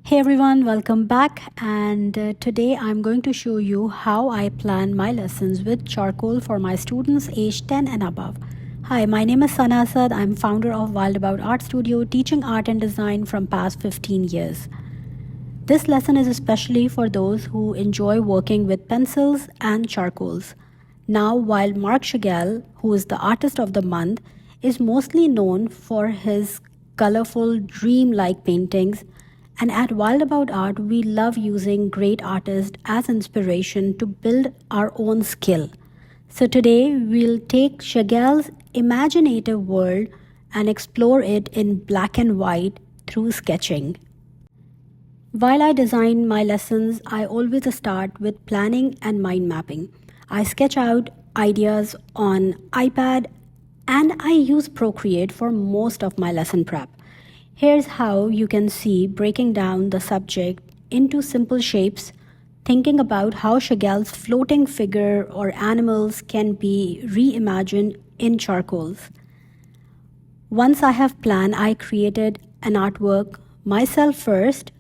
Hey everyone, welcome back. And today I'm going to show you how I plan my lessons with charcoal for my students aged 10 and above. Hi, my name is Sana Asad. I'm founder of Wild About Art Studio, teaching art and design from past 15 years. This lesson is especially for those who enjoy working with pencils and charcoals. Now, while Marc Chagall, who is the artist of the month, is mostly known for his colorful, dreamlike paintings, and at Wild About Art, we love using great artists as inspiration to build our own skill. So today, we'll take Chagall's imaginative world and explore it in black and white through sketching. While I design my lessons, I always start with planning and mind mapping. I sketch out ideas on iPad and I use Procreate for most of my lesson prep. Here's how you can see breaking down the subject into simple shapes, thinking about how Chagall's floating figure or animals can be reimagined in charcoals. Once I have planned, I created an artwork myself first.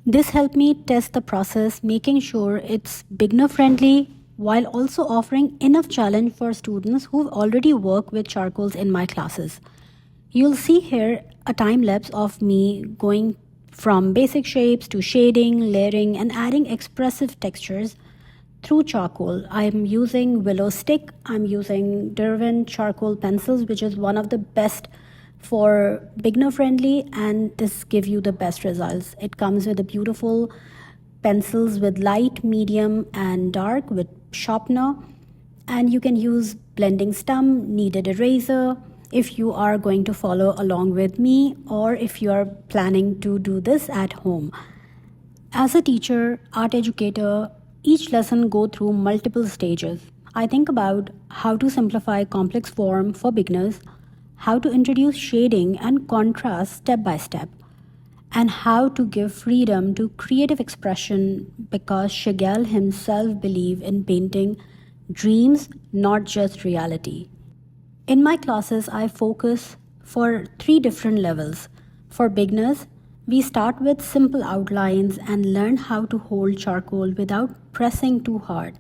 This helped me test the process, making sure it's beginner friendly while also offering enough challenge for students who've already worked with charcoals in my classes. You'll see here a time lapse of me going from basic shapes to shading, layering, and adding expressive textures through charcoal. I'm using willow stick, I'm using Derwent charcoal pencils, which is one of the best for beginner friendly, and this gives you the best results. It comes with a beautiful pencils with light, medium, and dark with sharpener, and you can use blending stump, kneaded eraser, if you are going to follow along with me or if you are planning to do this at home. As a teacher, art educator, each lesson go through multiple stages. I think about how to simplify complex form for beginners, how to introduce shading and contrast step by step, and how to give freedom to creative expression because Chagall himself believed in painting dreams, not just reality. In my classes, I focus for 3 different levels. For beginners, we start with simple outlines and learn how to hold charcoal without pressing too hard,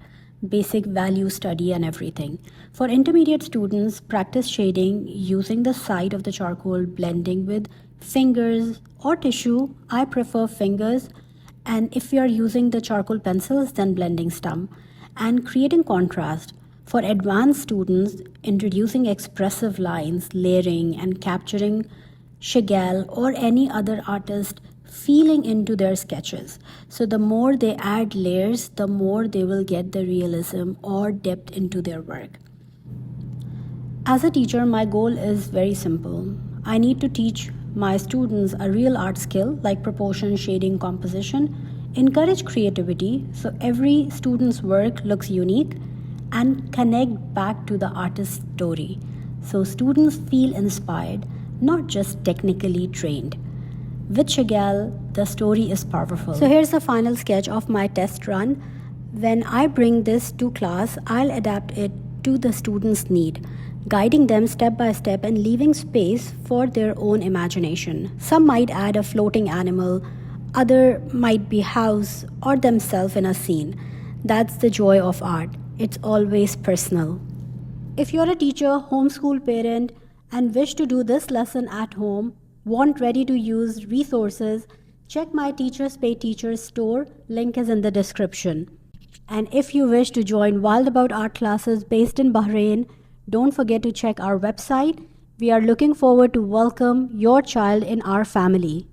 basic value study and everything. For intermediate students, practice shading using the side of the charcoal, blending with fingers or tissue. I prefer fingers, and if you are using the charcoal pencils, then blending stump, and creating contrast. For advanced students, introducing expressive lines, layering, and capturing Chagall or any other artist feeling into their sketches. So the more they add layers, the more they will get the realism or depth into their work. As a teacher, my goal is very simple. I need to teach my students a real art skill like proportion, shading, composition, encourage creativity so every student's work looks unique, and connect back to the artist's story so students feel inspired, not just technically trained. With Chagall, the story is powerful. So here's the final sketch of my test run. When I bring this to class, I'll adapt it to the student's need, guiding them step by step and leaving space for their own imagination. Some might add a floating animal, other might be house or themselves in a scene. That's the joy of art. It's always personal. If you're a teacher, homeschool parent, and wish to do this lesson at home, want ready-to-use resources, check my Teachers Pay Teachers store, link is in the description. And if you wish to join Wild About Art classes based in Bahrain, don't forget to check our website. We are looking forward to welcome your child in our family.